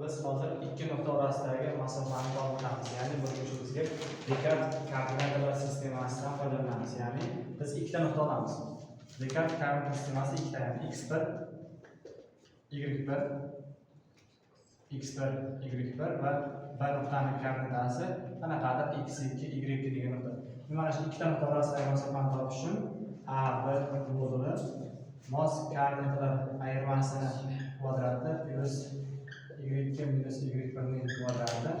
Biz hozir ikki nuqta orasidagi masofani topamiz. Ya'ni bu bizga Descartes koordinatalar sistemasidan foydalanamiz. Ya'ni biz ikkita nuqta olamiz. Descartes koordinat sistemasi ikkita, ya'ni x1 y1 x1 y1 va bir nuqtaning koordinatasi qanaqadir x2 y2 degan nuqta. Mana shu ikkita nuqta orasidagi masofani topish uchun a1 moduli mos koordinatalar ayirmasini kvadrati plus y2 minus y1 ning kvadrati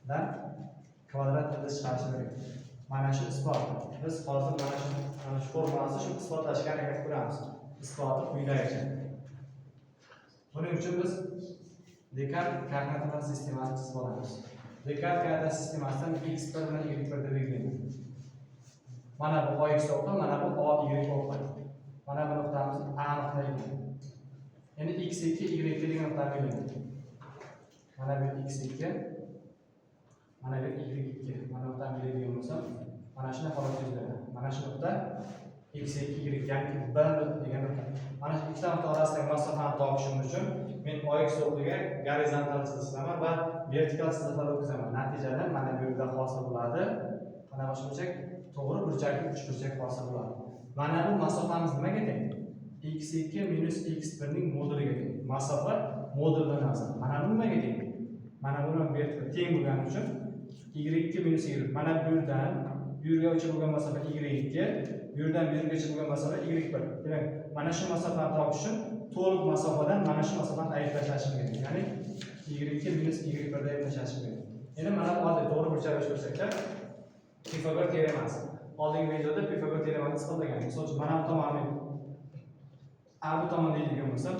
dan kvadrat biz chiqarish kerak. Mana shu isbot. Biz hozir mana shu formulasini shu isbotlashga harakat qilamiz. Isboti quyidagicha. Buning uchun biz Descartes koordinatalar sistemasini chizib olamiz. Descartes koordinat sistemasidan x1 bilan y1 deb belgilanadi. Mana bu x o'qi, mana bu y o'qi. Mana bu nuqtamiz a nuqta edi. Endi x2 y2 degan nuqtani belgilaymiz. Mana bu x2, mana bu y2. Mana bu nuqtani belgilagan bo'lsam, mana shuni holat yuzladi. Mana shu nuqta x2 y ya'ni b degan nuqta. Mana shu ikkita nuqta orasidagi masofani topishim uchun men x o'qiga gorizontal chiziqlar va vertikal chiziqlar o'tkazaman. Natijada mana bu yerda hosil bo'ladi. Mana bu burchak to'g'ri burchakli uchburchak hosil bo'ladi. Mana bu masofamiz nimaga teng? x2 minus x1 ning moduliga teng. Masofa modul bilan yoziladi. Mana bu nimaga teng? Mana bu bilan vertikal teng bo'lgani uchun y2 minus y. Mana bu yerdan bu yergacha bo'lgan masofa y2, bu yerdan bu yergacha bo'lgan masofa y1. Demak, mana shu masofani topish uchun to'liq masofadan mana shu masofani ayirib tashlashim kerak. Ya'ni y2 minus y1 da ayirib tashlashim kerak. Endi mana bu oddiy to'g'ri burchak ko'rsatsak, Pifagor teoremasi. Oldingi videoda Pifagor teoremasini isbotlagandik. Misol uchun mana bu tomonni a bu tomon deydigan bo'lsam,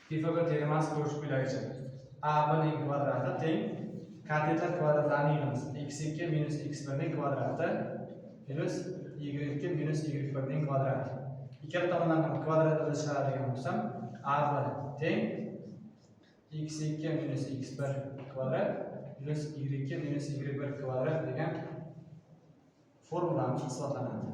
Pifagor teoremasi ko'rish quyidagicha. A1 ning kvadrati teng katetlar kvadratlarining yig'indisi. x2 minus x1 ning kvadrati plus y2 minus y1 ning kvadrati. Ikkala tomonlarni kvadratida chiqaradigan bo'lsam, a1 teng x2 minus x1 kvadrat plus y2 minus y1 kvadrat degan formulamiz isbotlanadi.